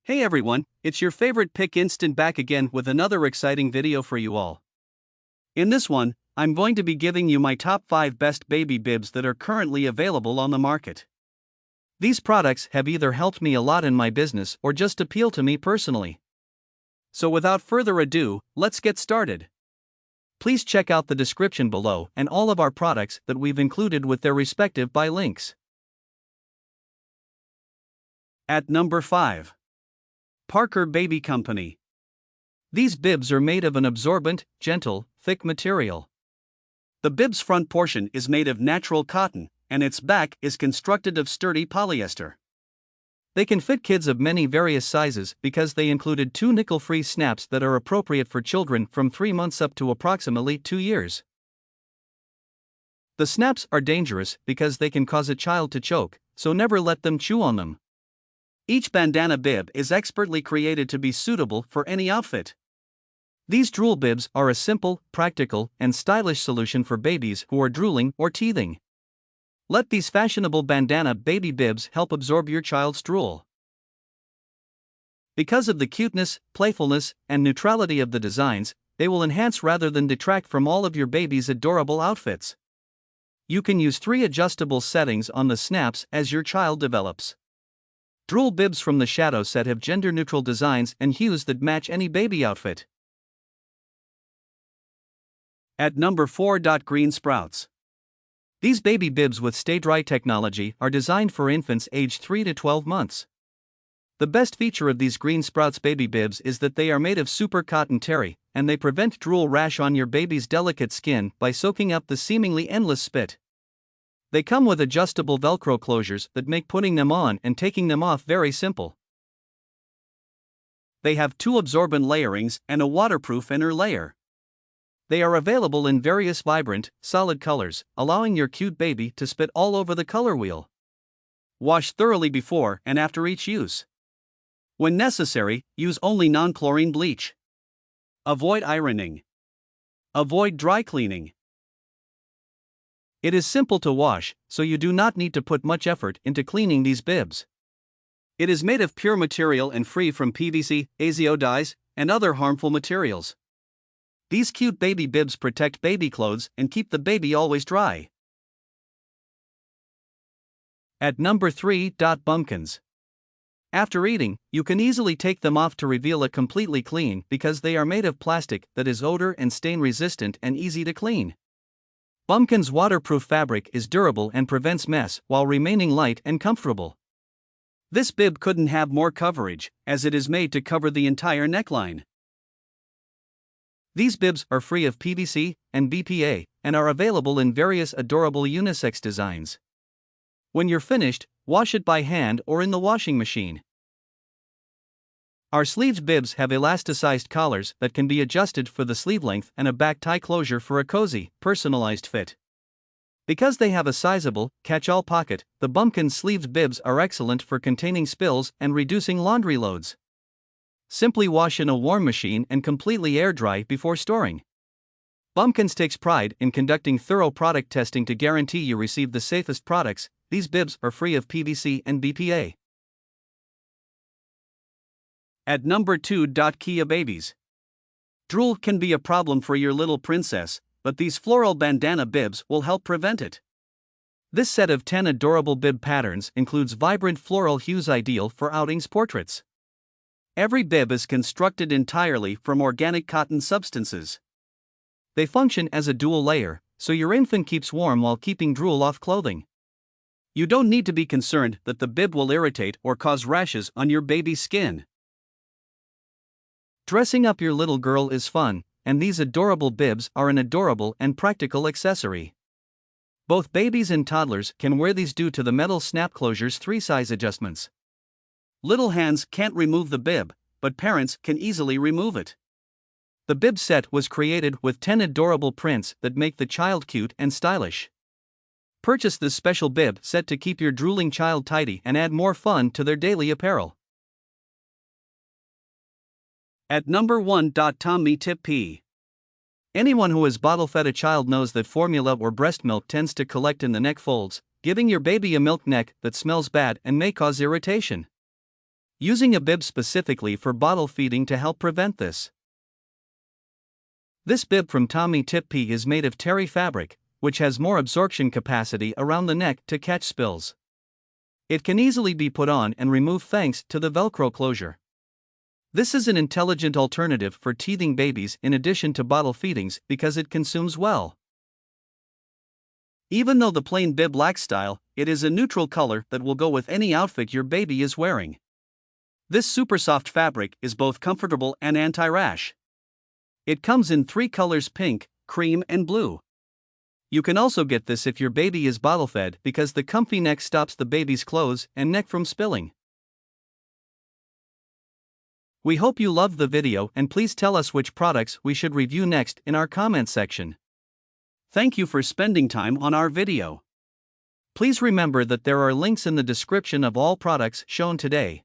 Hey everyone, it's your favorite pick instant back again with another exciting video for you all. In this one, I'm going to be giving you my top 5 best baby bibs that are currently available on the market. These products have either helped me a lot in my business or just appeal to me personally. So without further ado, let's get started. Please check out the description below and all of our products that we've included with their respective buy links. At number 5. Parker Baby Company. These bibs are made of an absorbent, gentle, thick material. The bib's front portion is made of natural cotton, and its back is constructed of sturdy polyester. They can fit kids of many various sizes because they included 2 nickel-free snaps that are appropriate for children from 3 months up to approximately 2 years. The snaps are dangerous because they can cause a child to choke, so never let them chew on them. Each bandana bib is expertly created to be suitable for any outfit. These drool bibs are a simple, practical, and stylish solution for babies who are drooling or teething. Let these fashionable bandana baby bibs help absorb your child's drool. Because of the cuteness, playfulness, and neutrality of the designs, they will enhance rather than detract from all of your baby's adorable outfits. You can use 3 adjustable settings on the snaps as your child develops. Drool bibs from the Shadow set have gender-neutral designs and hues that match any baby outfit. At number 4. Green Sprouts. These baby bibs with stay-dry technology are designed for infants aged 3 to 12 months. The best feature of these Green Sprouts baby bibs is that they are made of super cotton terry, and they prevent drool rash on your baby's delicate skin by soaking up the seemingly endless spit. They come with adjustable Velcro closures that make putting them on and taking them off very simple. They have 2 absorbent layerings and a waterproof inner layer. They are available in various vibrant, solid colors, allowing your cute baby to spit all over the color wheel. Wash thoroughly before and after each use. When necessary, use only non-chlorine bleach. Avoid ironing. Avoid dry cleaning. It is simple to wash, so you do not need to put much effort into cleaning these bibs. It is made of pure material and free from PVC, azo dyes, and other harmful materials. These cute baby bibs protect baby clothes and keep the baby always dry. At number 3. Bumkins. After eating, you can easily take them off to reveal it completely clean because they are made of plastic that is odor and stain resistant and easy to clean. Bumkins' waterproof fabric is durable and prevents mess while remaining light and comfortable. This bib couldn't have more coverage, as it is made to cover the entire neckline. These bibs are free of PVC and BPA and are available in various adorable unisex designs. When you're finished, wash it by hand or in the washing machine. Our sleeves bibs have elasticized collars that can be adjusted for the sleeve length and a back tie closure for a cozy, personalized fit. Because they have a sizable, catch-all pocket, the Bumkins sleeved bibs are excellent for containing spills and reducing laundry loads. Simply wash in a warm machine and completely air dry before storing. Bumkins takes pride in conducting thorough product testing to guarantee you receive the safest products. These bibs are free of PVC and BPA. At number 2. KeaBabies. Drool can be a problem for your little princess, but these floral bandana bibs will help prevent it. This set of 10 adorable bib patterns includes vibrant floral hues ideal for outings portraits. Every bib is constructed entirely from organic cotton substances. They function as a dual layer, so your infant keeps warm while keeping drool off clothing. You don't need to be concerned that the bib will irritate or cause rashes on your baby's skin. Dressing up your little girl is fun, and these adorable bibs are an adorable and practical accessory. Both babies and toddlers can wear these due to the metal snap closure's 3 size adjustments. Little hands can't remove the bib, but parents can easily remove it. The bib set was created with 10 adorable prints that make the child cute and stylish. Purchase this special bib set to keep your drooling child tidy and add more fun to their daily apparel. At number 1. Tommee Tippee. Anyone who has bottle-fed a child knows that formula or breast milk tends to collect in the neck folds, giving your baby a milk neck that smells bad and may cause irritation. using a bib specifically for bottle feeding to help prevent this. This bib from Tommee Tippee is made of terry fabric, which has more absorption capacity around the neck to catch spills. It can easily be put on and removed thanks to the Velcro closure. This is an intelligent alternative for teething babies in addition to bottle feedings because it consumes well. Even though the plain bib lacks style, it is a neutral color that will go with any outfit your baby is wearing. This super soft fabric is both comfortable and anti-rash. It comes in 3 colors: pink, cream, and blue. You can also get this if your baby is bottle fed because the comfy neck stops the baby's clothes and neck from spilling. We hope you loved the video and please tell us which products we should review next in our comment section. Thank you for spending time on our video. Please remember that there are links in the description of all products shown today.